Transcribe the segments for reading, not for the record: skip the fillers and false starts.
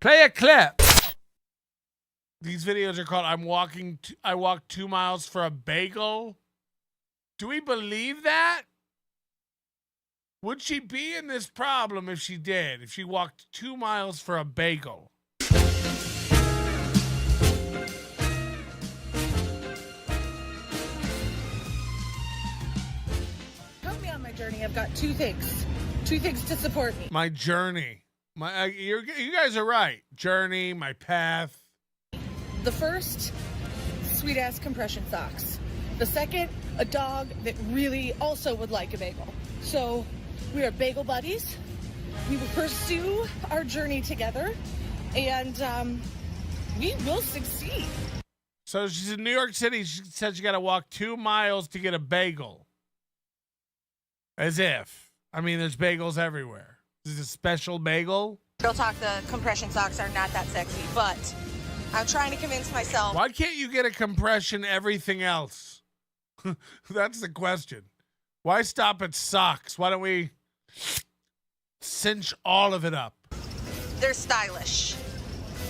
Play a clip. These videos are called I walked 2 miles for a bagel. Do we believe that? Would she be in this problem if she did? If she walked 2 miles for a bagel? Help me on my journey. I've got two things to support me. My journey. You guys are right. Journey, my path. The first, sweet ass compression socks. The second, a dog that really also would like a bagel. So we are bagel buddies. We will pursue our journey together, and we will succeed. So she's in New York City. She said she got to walk 2 miles to get a bagel. As if. I mean, there's bagels everywhere. Is this a special bagel? Real talk, the compression socks are not that sexy, but I'm trying to convince myself. Why can't you get a compression everything else? That's the question. Why stop at socks? Why don't we cinch all of it up? They're stylish.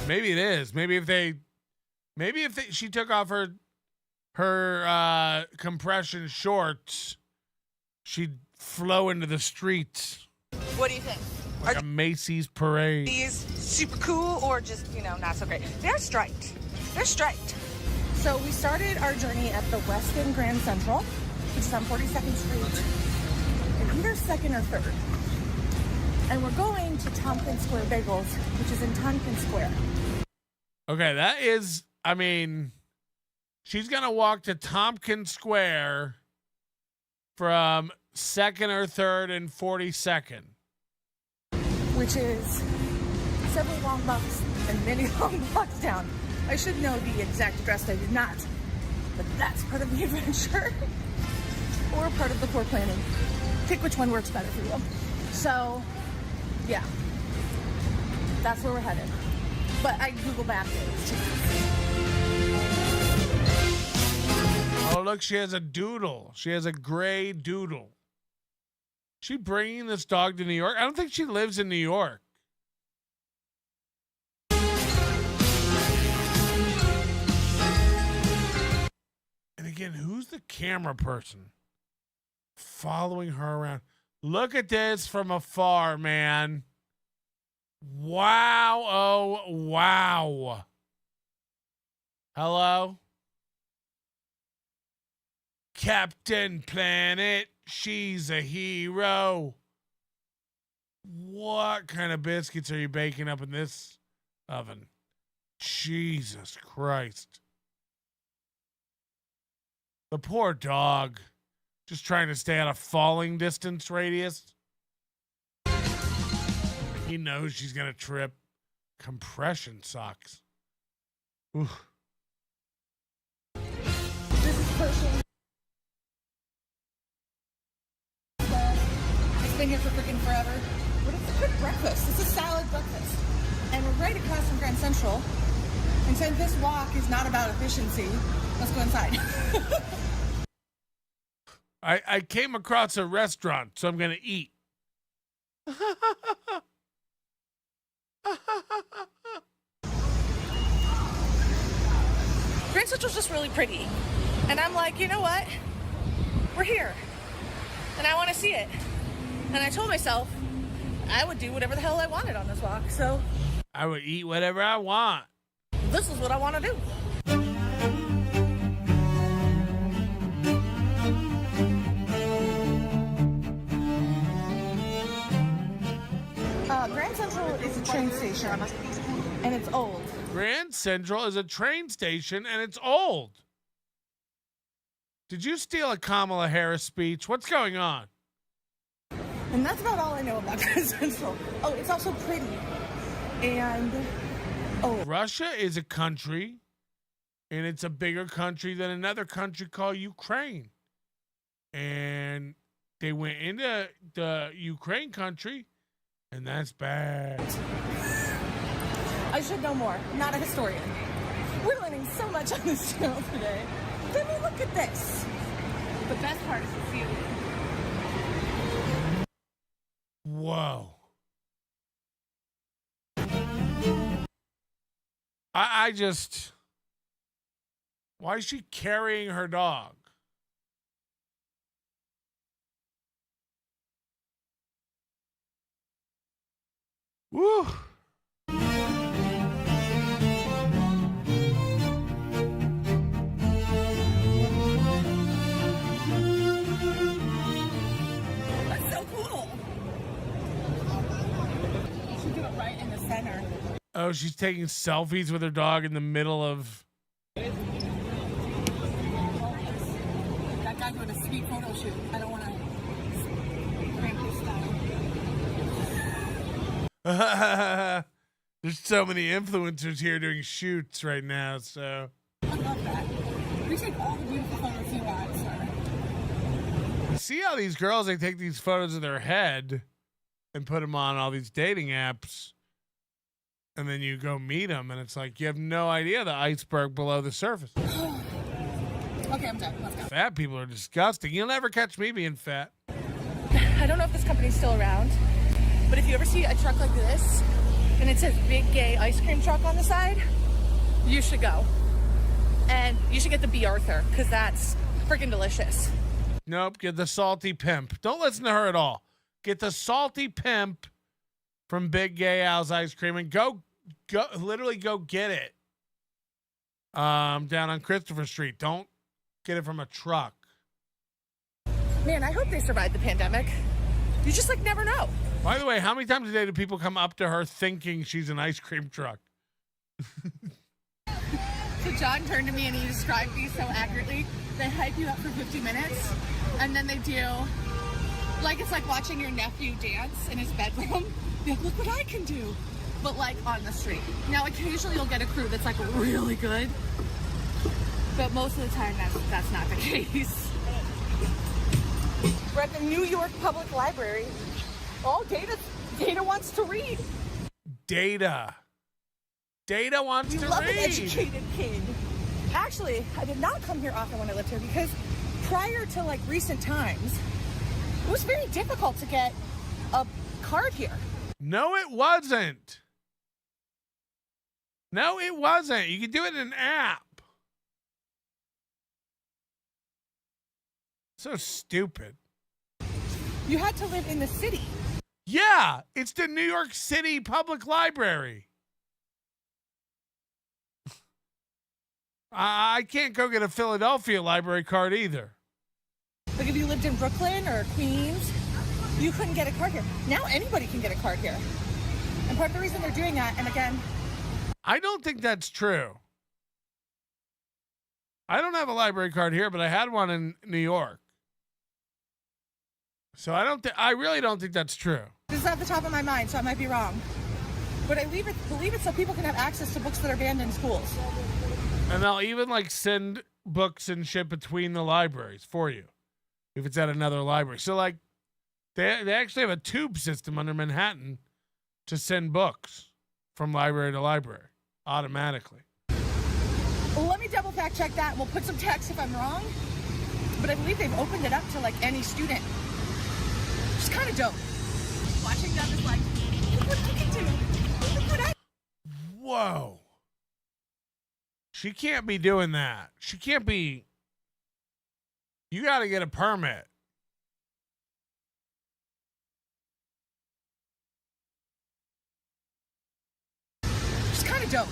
Maybe it is. Maybe if she took off her compression shorts, she'd flow into the streets. What do you think? Like a Macy's parade. These super cool or just, not so great? They're striped. They're striped. So we started our journey at the Westin Grand Central, which is on 42nd Street. And either 2nd or 3rd. And we're going to Tompkins Square Bagels, which is in Tompkins Square. Okay, that is, she's going to walk to Tompkins Square from 2nd or 3rd and 42nd. Which is several long blocks and many long blocks down. I should know the exact address. I did not. But that's part of the adventure. Or part of the poor planning. Pick which one works better for you. So, yeah. That's where we're headed. But I Google Mapped it. Oh, look, she has a doodle. She has a gray doodle. She bringing this dog to New York? I don't think she lives in New York. And again, who's the camera person following her around? Look at this from afar, man. Wow. Oh, wow. Hello? Captain Planet. She's a hero. What kind of biscuits are you baking up in this oven? Jesus Christ. The poor dog. Just trying to stay out of falling distance radius. He knows she's going to trip. Compression socks. Oof. This is Pershing. Been here for freaking forever, but it's a quick breakfast. It's a salad breakfast, and we're right across from Grand Central. And since this walk is not about efficiency, let's go inside. I came across a restaurant, so I'm gonna eat. Grand Central's just really pretty, and I'm like, you know what? We're here, and I want to see it. And I told myself I would do whatever the hell I wanted on this walk. So I would eat whatever I want. This is what I want to do. Grand Central is a train station, and it's old. Grand Central is a train station, and it's old. Did you steal a Kamala Harris speech? What's going on? And that's about all I know about Grand Central. Oh, it's also pretty. And, Russia is a country, and it's a bigger country than another country called Ukraine. And they went into the Ukraine country, and that's bad. I should know more. I'm not a historian. We're learning so much on this channel today. I mean, look at this. The best part is the view. Whoa. I just, why is she carrying her dog? Woo. That's so cool. You should do it right in the center. Oh, she's taking selfies with her dog in the middle of. That guy's doing a sweet photo shoot. I don't want to cramp his style. There's so many influencers here doing shoots right now, so. I love that. We take all the beautiful photos you want, sir. See how these girls, they take these photos of their head and put them on all these dating apps, and then you go meet them, and it's like you have no idea the iceberg below the surface. Okay, I'm done. Let's go. Fat people are disgusting. You'll never catch me being fat. I don't know if this company's still around, but if you ever see a truck like this and it says Big Gay Ice Cream Truck on the side, you should go. And you should get the B. Arthur, because that's freaking delicious. Nope, get the salty pimp. Don't listen to her at all. Get the salty pimp from Big Gay Al's Ice Cream and go literally go get it. Down on Christopher Street. Don't get it from a truck. Man, I hope they survived the pandemic. You just like never know. By the way, how many times a day do people come up to her thinking she's an ice cream truck? So John turned to me and he described these so accurately. They hype you up for 50 minutes and then they do, like it's like watching your nephew dance in his bedroom. They're like, look what I can do. But like on the street. Now occasionally you'll get a crew that's like really good. But most of the time that's not the case. We're at the New York Public Library. Oh, Data wants to read. Data wants to love read. An educated kid. Actually, I did not come here often when I lived here because prior to like recent times, it was very difficult to get a card here. No, it wasn't. No, it wasn't. You could do it in an app. So stupid. You had to live in the city. Yeah, it's the New York City Public Library. I can't go get a Philadelphia library card either. Like if you lived in Brooklyn or Queens, you couldn't get a card here. Now anybody can get a card here. And part of the reason they're doing that, and again, I don't think that's true. I don't have a library card here, but I had one in New York. So I really don't think that's true. this is off the top of my mind, so I might be wrong. But I believe it so people can have access to books that are banned in schools. And they'll even like send books and shit between the libraries for you if it's at another library. So like they actually have a tube system under Manhattan to send books from library to library automatically. Well, let me double fact check that. We'll put some text if I'm wrong. But I believe they've opened it up to like any student. It's kind of dope. Watching them is like, look what I can do. Look what I. Whoa. She can't be doing that. She can't be. You got to get a permit. It's kind of dope.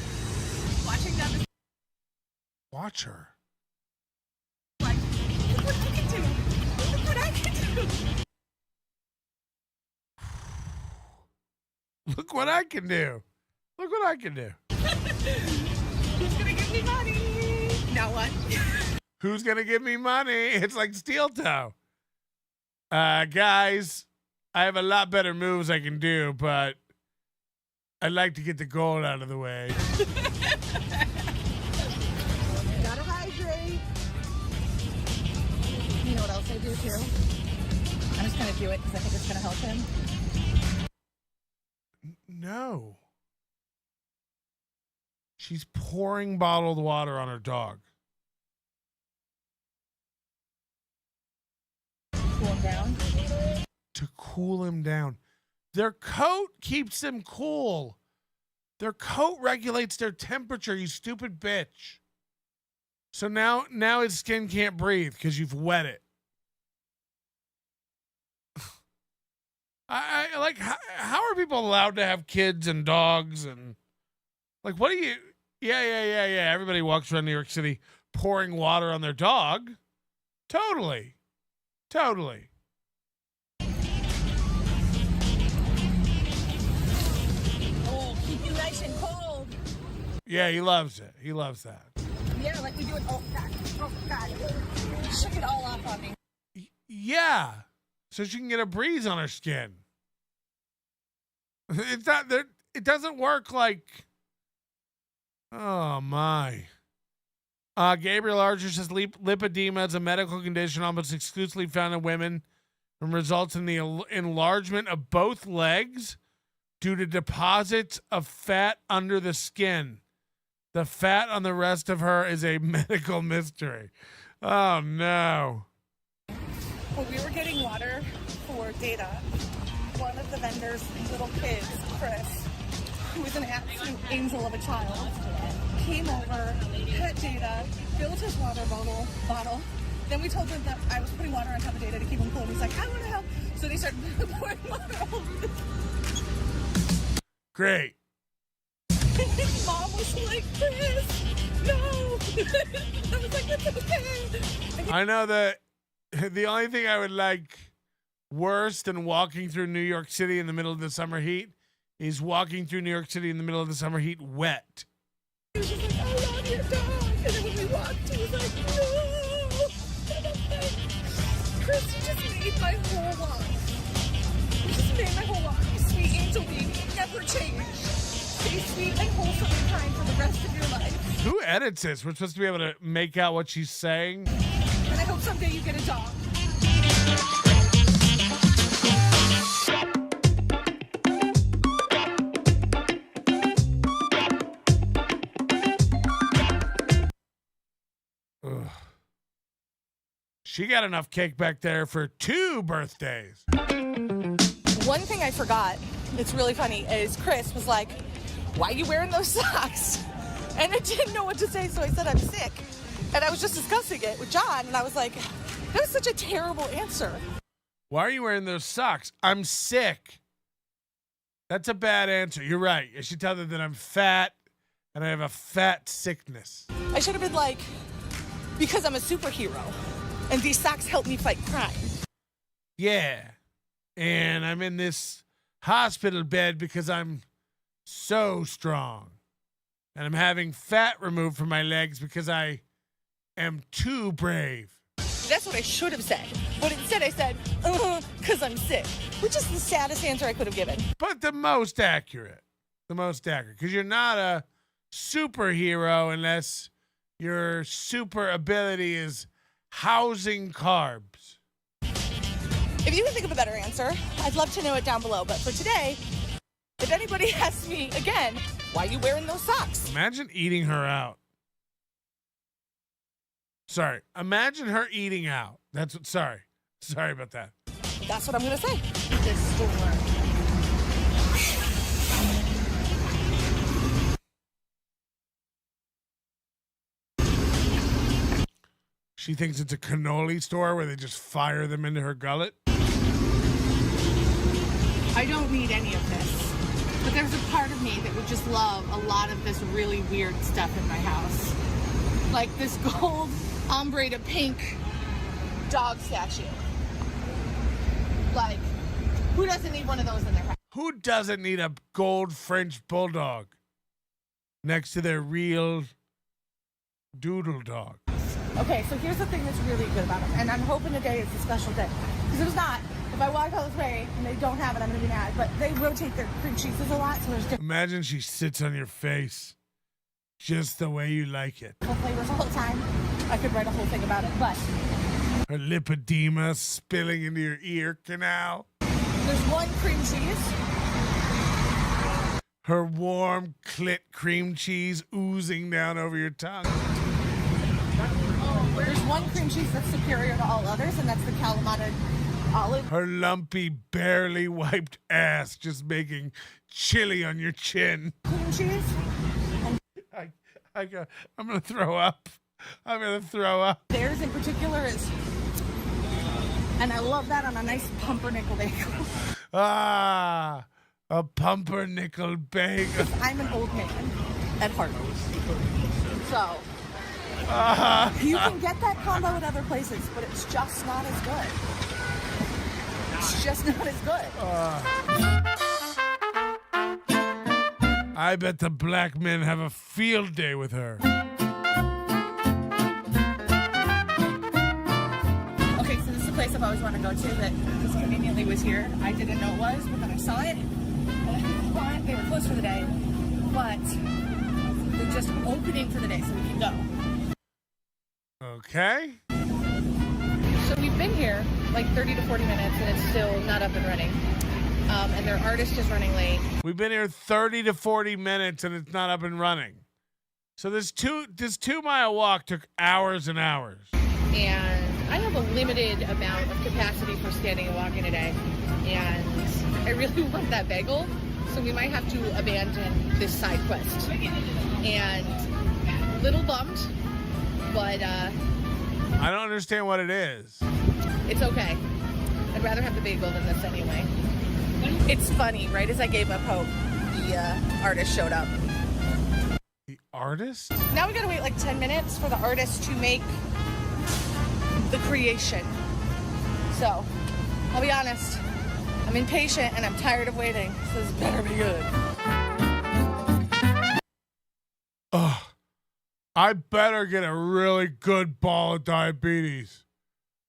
Watching them is Watch her. like, look what I can do. Look what I can do. Look what I can do. Look what I can do. Who's gonna give me money? Now what? Who's going to give me money? It's like steel toe. Guys, I have a lot better moves I can do, but I'd like to get the gold out of the way. Gotta hydrate. You know what else I do too? I'm just gonna do it because I think it's gonna help him. No. She's pouring bottled water on her dog. Cool him down. To cool him down. Their coat keeps them cool. Their coat regulates their temperature, you stupid bitch. So now its skin can't breathe because you've wet it. I like, how are people allowed to have kids and dogs and like, what do you, yeah. Everybody walks around New York City pouring water on their dog. Totally. Oh, keep you nice and cold. Yeah, he loves it. He loves that. Yeah, like we do it. Oh, God. Shook it all off on me. Yeah. So she can get a breeze on her skin. It's not there. It doesn't work like, oh my. Gabriel Archer says lipedema is a medical condition almost exclusively found in women and results in the enlargement of both legs due to deposits of fat under the skin. The fat on the rest of her is a medical mystery. Oh, no. When we were getting water for Data, one of the vendors' little kids, Chris, who was an absolute angel of a child, came over, pet Data, filled his water bottle. Then we told him that I was putting water on top of Data to keep him cool. And he's like, I want to help. So they started pouring water all over. Great. His mom was like, Chris, no. I was like, it's okay. I know that the only thing I would like worse than walking through New York City in the middle of the summer heat is walking through New York City in the middle of the summer heat wet. He was just like, I love your dog. And then when we walked, he was like, no. Chris, you just made my whole life. You just made my whole life. You sweet angel baby. Never change. Stay sweet and wholesome and kind for the rest of your life. Who edits this? We're supposed to be able to make out what she's saying. And I hope someday you get a dog. Ugh. She got enough cake back there for 2 birthdays. One thing I forgot, it's really funny, is Chris was like, why are you wearing those socks? And I didn't know what to say, so I said I'm sick. And I was just discussing it with John, and I was like, that was such a terrible answer. Why are you wearing those socks? I'm sick. That's a bad answer. You're right. You should tell them that I'm fat and I have a fat sickness. I should have been like, because I'm a superhero, and these socks help me fight crime. Yeah. And I'm in this hospital bed because I'm so strong. And I'm having fat removed from my legs because I am too brave. That's what I should have said. But instead I said, because I'm sick, which is the saddest answer I could have given. But the most accurate. Because you're not a superhero unless your super ability is housing carbs. If you can think of a better answer, I'd love to know it down below. But for today, if anybody asks me again, why are you wearing those socks? Imagine eating her out. Sorry. Imagine her eating out. Sorry about that. That's what I'm going to say. This store. She thinks it's a cannoli store where they just fire them into her gullet. I don't need any of this, but there's a part of me that would just love a lot of this really weird stuff in my house. Like this gold ombre to pink dog statue. Like, who doesn't need one of those in their house? Who doesn't need a gold French bulldog next to their real doodle dog? Okay, so here's the thing that's really good about them. And I'm hoping today is a special day. Because if it's not, if I walk all this way and they don't have it, I'm going to be mad. But they rotate their cream cheeses a lot, so there's different Imagine she sits on your face just the way you like it. flavors the whole time. I could write a whole thing about it, but Her lipedema spilling into your ear canal. there's one cream cheese. Her warm clit cream cheese oozing down over your tongue. There's one cream cheese that's superior to all others, and that's the Kalamata olive Her lumpy, barely wiped ass just making chili on your chin. cream cheese. I'm gonna throw up. I'm gonna throw up. Theirs in particular is, and I love that on a nice pumpernickel bagel. Ah, a pumpernickel bagel. I'm an old man at heart. So, you can get that combo at other places, but it's just not as good. It's just not as good. I bet the black men have a field day with her. Okay, so this is a place I've always wanted to go to that just conveniently was here. I didn't know it was, but then I saw it. And they were closed for the day, but they're just opening for the day, so we can go. Okay. So we've been here like 30 to 40 minutes and it's still not up and running. And their artist is running late. We've been here 30 to 40 minutes and it's not up and running. So this 2-mile walk took hours and hours. And I have a limited amount of capacity for standing and walking today. And I really want that bagel. So we might have to abandon this side quest. And a little bummed, but I don't understand what it is. it's okay. I'd rather have the bagel than this anyway. It's funny, right as I gave up hope, the artist showed up. The artist? Now we gotta wait like 10 minutes for the artist to make the creation. So, I'll be honest, I'm impatient and I'm tired of waiting, so this better be good. Ugh. I better get a really good ball of diabetes.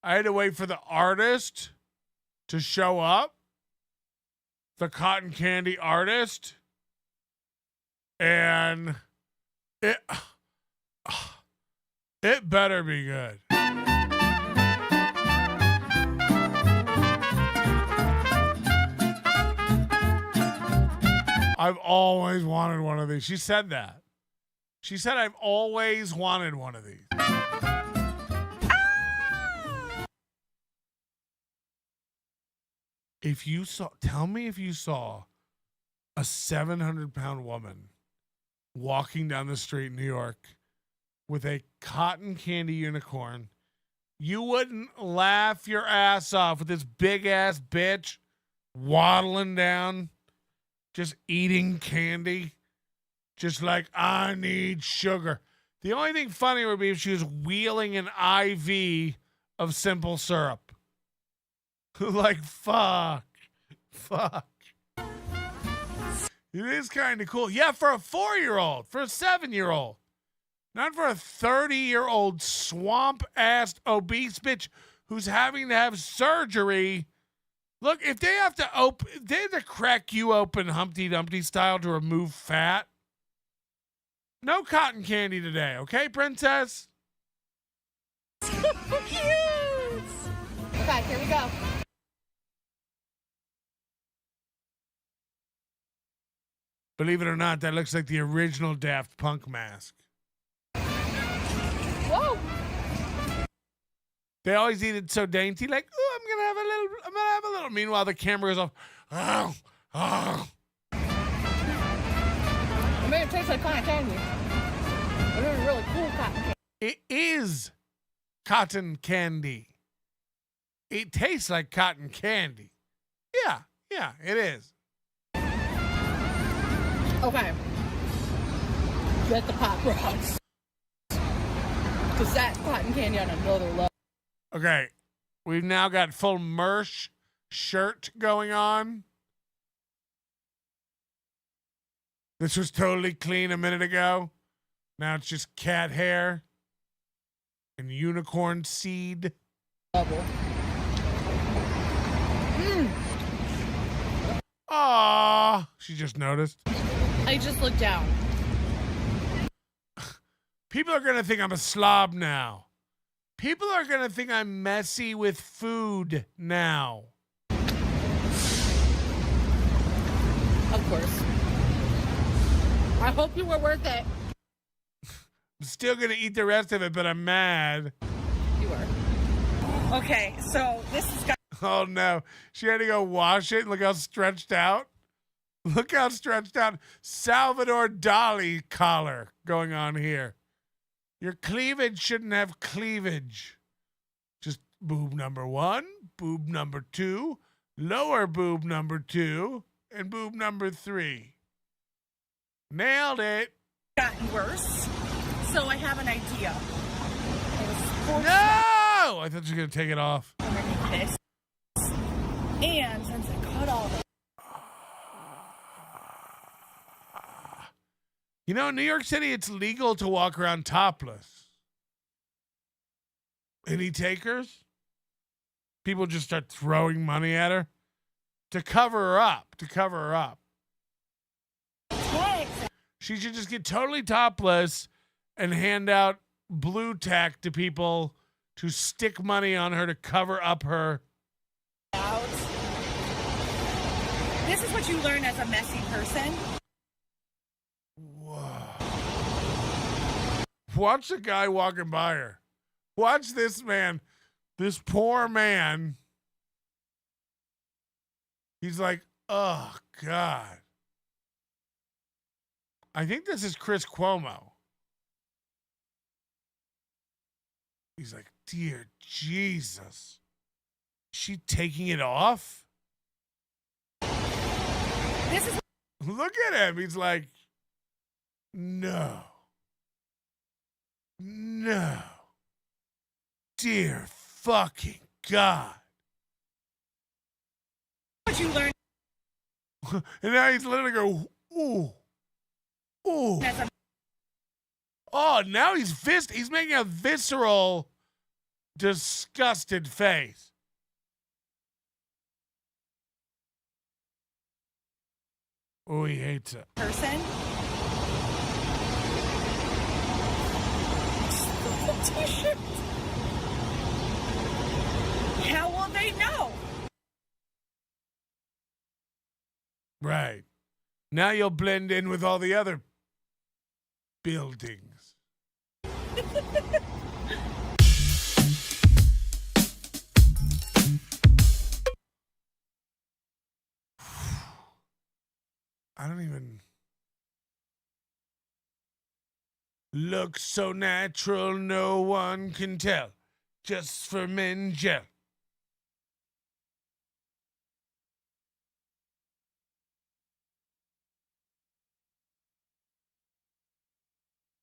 I had to wait for the artist to show up. The cotton candy artist. And it better be good. I've always wanted one of these. She said that. She said, I've always wanted one of these. Tell me if you saw a 700-pound woman walking down the street in New York with a cotton candy unicorn, you wouldn't laugh your ass off with this big ass bitch waddling down, just eating candy. Just like, I need sugar. The only thing funny would be if she was wheeling an IV of simple syrup. Like, fuck. It is kind of cool. Yeah, for a 4-year-old, for a 7-year-old. Not for a 30-year-old swamp-ass obese bitch who's having to have surgery. Look, if they have to crack you open Humpty Dumpty style to remove fat, no cotton candy today, okay, princess? So cute! Okay, here we go. Believe it or not, that looks like the original Daft Punk mask. Whoa! They always eat it so dainty, like, oh, I'm gonna have a little. Meanwhile, the camera goes off. Oh. I mean, it tastes like cotton candy. It is really cool cotton candy. It is cotton candy. It tastes like cotton candy. Yeah, it is. Okay. Get the pop rocks. Because that's cotton candy on another level. Okay, we've now got full Mersh shirt going on. This was totally clean a minute ago. Now it's just cat hair and unicorn seed. Level. Aww, she just noticed. I just looked down. People are going to think I'm a slob now. People are going to think I'm messy with food now. Of course. I hope you were worth it. I'm still going to eat the rest of it, but I'm mad. You were. Okay, so this has got Oh no. She had to go wash it. Look how stretched out. Look how stretched out. Salvador Dali collar going on here. Your cleavage shouldn't have cleavage. Just boob number 1, boob number 2, lower boob number 2, and boob number 3. Nailed it. Gotten worse. So I have an idea. No! I thought you were going to take it off. Underneath this. And since I cut all the... You know, in New York City, it's legal to walk around topless. Any takers? People just start throwing money at her to cover her up. To cover her up. She should just get totally topless and hand out blue tack to people to stick money on her to cover up her. This is what you learn as a messy person. Whoa. Watch the guy walking by her. Watch this man. This poor man. He's like, oh, God. I think this is Chris Cuomo. He's like, dear Jesus. Is she taking it off? This is... Look at him. He's like, no. No. Dear fucking God. What you learn. And now he's literally go, ooh. Ooh. Oh, now he's making a visceral, disgusted face. Oh, he hates it. Person. T-shirt. How will they know? Right. Now you'll blend in with all the other buildings. I don't even look so natural, no one can tell. Just for men gel.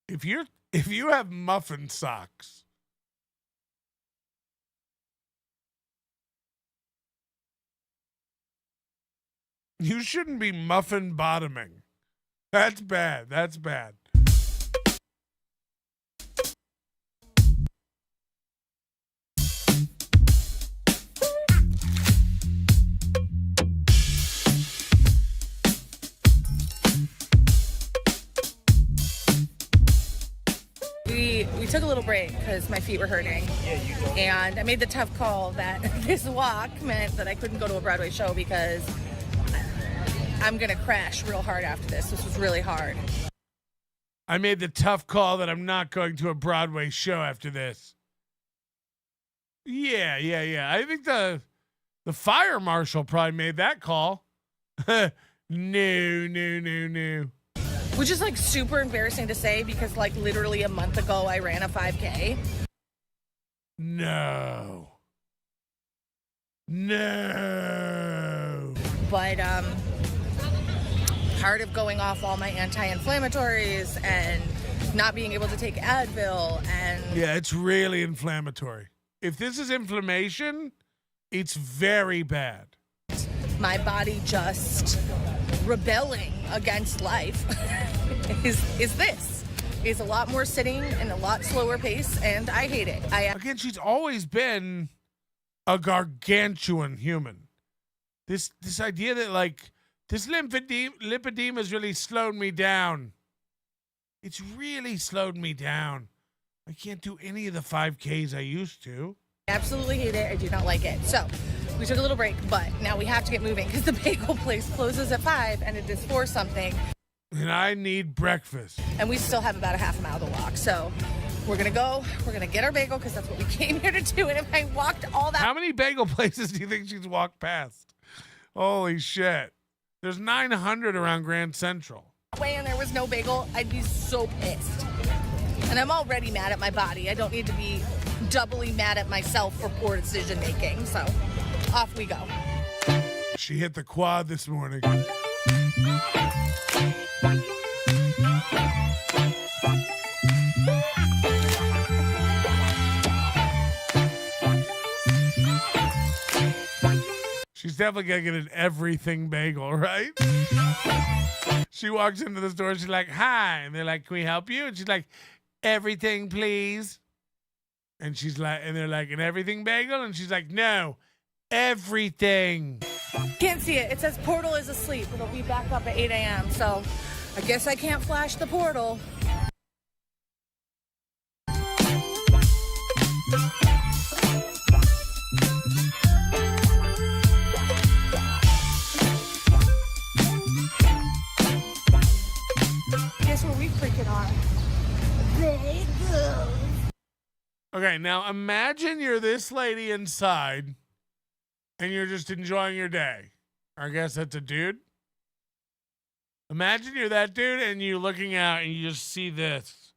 If you have muffin socks, you shouldn't be muffin bottoming. That's bad. That's bad. We took a little break because my feet were hurting. And I made the tough call that this walk meant that I couldn't go to a Broadway show because I'm going to crash real hard after this. This was really hard. I made the tough call that I'm not going to a Broadway show after this. Yeah. I think the fire marshal probably made that call. No. Which is like super embarrassing to say because like literally a month ago I ran a 5K. No. But part of going off all my anti-inflammatories and not being able to take Advil and... Yeah, it's really inflammatory. If this is inflammation, it's very bad. My body just rebelling against life is a lot more sitting and a lot slower pace, and I hate it. Again, she's always been a gargantuan human. This idea that like this lipedema has really slowed me down. It's really slowed me down. I can't do any of the 5Ks I used to. Absolutely hate it. I do not like it. So we took a little break, but now we have to get moving because the bagel place closes at 5 and it is 4 something. And I need breakfast. And we still have about a half a mile to walk. So We're gonna go. We're gonna get our bagel because that's what we came here to do. And if I walked all that How many bagel places do you think she's walked past? Holy shit. There's 900 around Grand Central. way and there was no bagel, I'd be so pissed. And I'm already mad at my body. I don't need to be doubly mad at myself for poor decision making. So off we go. She hit the quad this morning. She's definitely gonna get an everything bagel, right? She walks into the store, she's like, hi. And they're like, can we help you? And she's like, everything, please. And she's like, and they're like, an everything bagel? And she's like, no, everything. Can't see it. It says portal is asleep. It'll be back up at 8 a.m. So I guess I can't flash the portal. Guess what we freaking are? Bagels. Okay, now imagine you're this lady inside and you're just enjoying your day. I guess that's a dude. Imagine you're that dude and you're looking out and you just see this.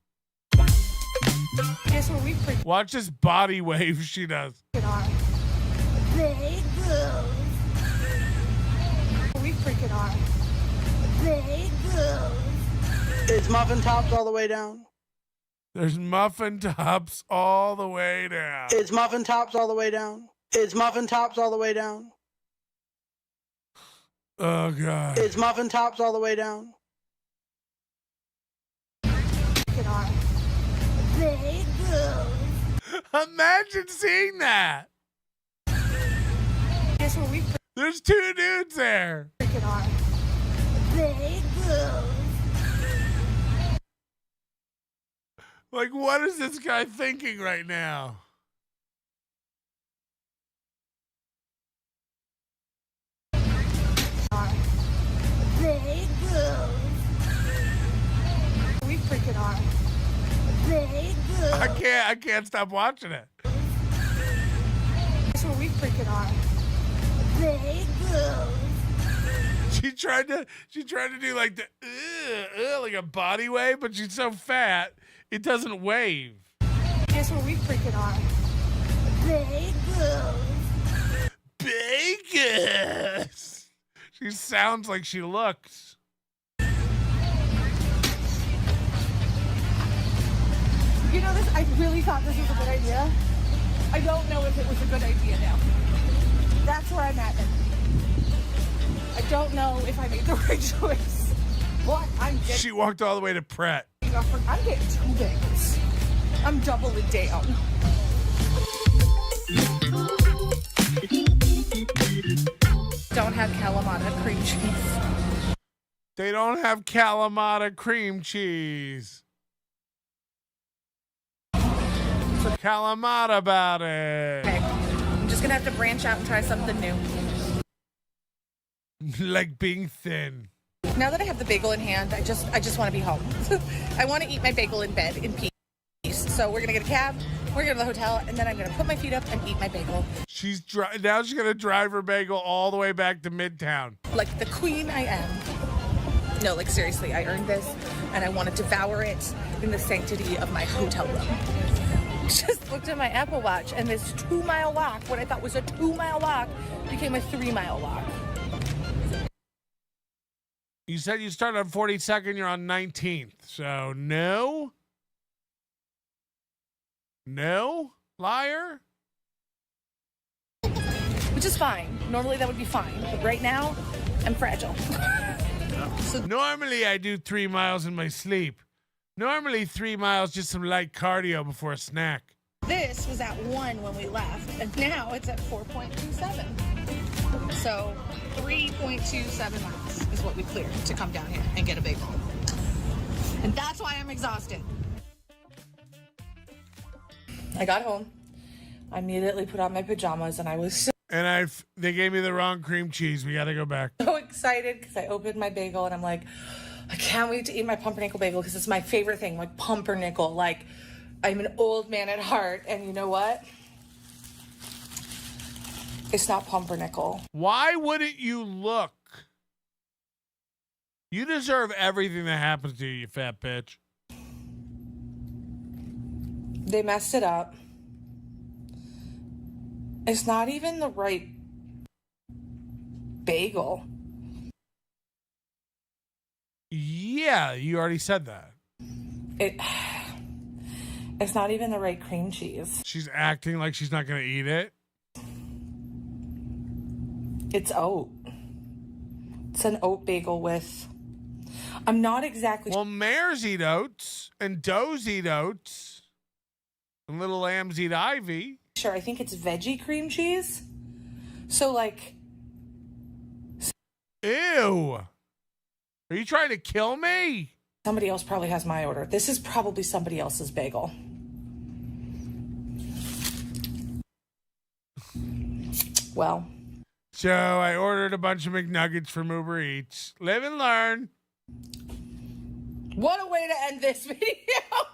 Guess what we freaking Watch this body wave she does. are? Bagels. We freaking are. Bagels. It's muffin tops all the way down. There's muffin tops all the way down. It's muffin tops all the way down. It's muffin tops all the way down. Oh, God. It's muffin tops all the way down. Freaking are. Bagels. Imagine seeing that. Guess what we There's two dudes there. freaking are? Bagels. Like, what is this guy thinking right now? Bagels. We freaking are. Bagels. I can't stop watching it. Guess what we freaking are? Bagels. She tried to do like the like a body wave, but she's so fat it doesn't wave. Guess what we freaking are? Bagels. Vegas. She sounds like she looks. You know this? I really thought this was a good idea. I don't know if it was a good idea now. That's where I'm at. I don't know if I made the right choice. But I'm getting. She walked all the way to Pret. I'm getting 2 bagels. I'm doubling down. Don't have Kalamata cream cheese. They don't have Kalamata cream cheese. Kalamata about it. Okay. I'm just gonna have to branch out and try something new. Like being thin. Now that I have the bagel in hand, I just want to be home. I want to eat my bagel in bed in peace. So we're gonna get a cab, we're gonna go to the hotel, and then I'm gonna put my feet up and eat my bagel. Now she's gonna drive her bagel all the way back to Midtown. Like the queen I am. No, like seriously, I earned this, and I want to devour it in the sanctity of my hotel room. Just looked at my Apple Watch, and this 2-mile walk, what I thought was a 2-mile walk, became a 3-mile walk. You said you started on 42nd, you're on 19th. So no? No? Liar? Which is fine. Normally that would be fine, but right now, I'm fragile. Normally I do 3 miles in my sleep. Normally 3 miles, just some light cardio before a snack. This was at 1 when we left, and now it's at 4.27. So 3.27 miles is what we cleared to come down here and get a bagel. And that's why I'm exhausted. I got home. I immediately put on my pajamas, and I was so And they gave me the wrong cream cheese. We got to go back. excited because I opened my bagel, and I'm like, I can't wait to eat my pumpernickel bagel because it's my favorite thing, like pumpernickel. Like, I'm an old man at heart, and you know what? It's not pumpernickel. Why wouldn't you look? You deserve everything that happens to you, you fat bitch. They messed it up. It's not even the right bagel. Yeah, you already said that. It's not even the right cream cheese. She's acting like she's not going to eat it. It's oat. It's an oat bagel with... I'm not exactly... Well, mares eat oats, and does eat oats, and little lambs eat ivy. sure. I think it's veggie cream cheese. So, like... Ew. Are you trying to kill me? Somebody else probably has my order. This is probably somebody else's bagel. Well... So I ordered a bunch of McNuggets from Uber Eats. Live and learn. What a way to end this video.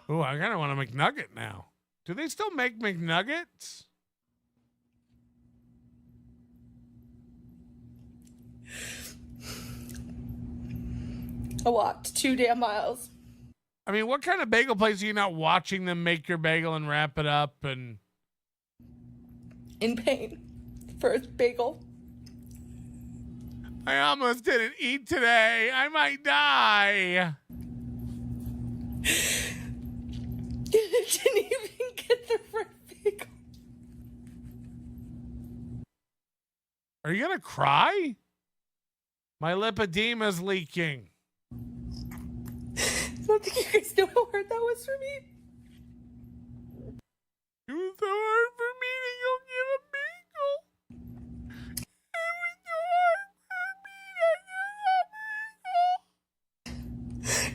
Oh, I kind of want a McNugget now. Do they still make McNuggets? I walked 2 damn miles. I mean, what kind of bagel place are you not watching them make your bagel and wrap it up and... In pain for a bagel. I almost didn't eat today. I might die. Didn't even get the right bagel. Are you going to cry? My lipedema's leaking. I don't think you guys know how hard that was for me. It was so hard for me to go get a bagel. It was so hard for me to get a bagel.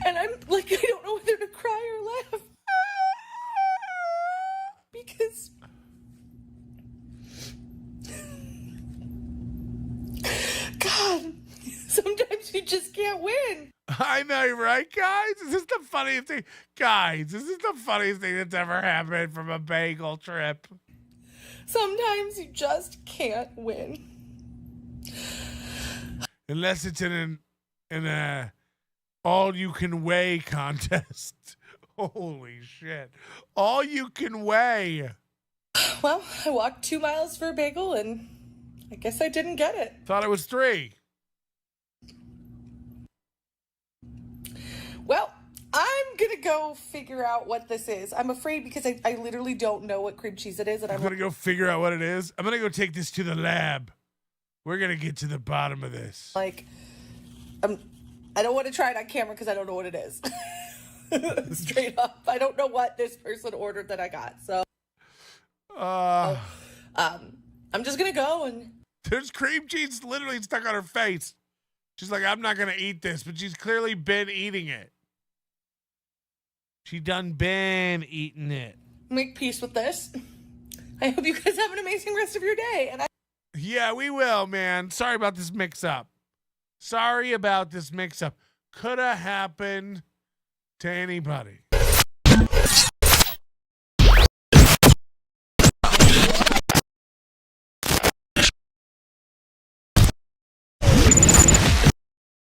And I'm like, I don't know whether to cry or laugh. Because... God, sometimes you just can't win. I know, right, guys? Is this the funniest thing? Guys, this is the funniest thing that's ever happened from a bagel trip. Sometimes you just can't win. Unless it's in a all-you-can-weigh contest. Holy shit. All you can weigh. Well, I walked 2 miles for a bagel, and I guess I didn't get it. Thought it was 3. Well, I'm going to go figure out what this is. I'm afraid because I literally don't know what cream cheese it is. And I'm going to go figure out what it is. I'm going to go take this to the lab. We're going to get to the bottom of this. Like, I don't want to try it on camera because I don't know what it is. Straight up. I don't know what this person ordered that I got. So, I'm just going to go and... There's cream cheese literally stuck on her face. She's like, I'm not going to eat this, but she's clearly been eating it. She done been eating it. Make peace with this. I hope you guys have an amazing rest of your day. And Yeah, we will, man. Sorry about this mix-up. Sorry about this mix-up. Could have happened to anybody.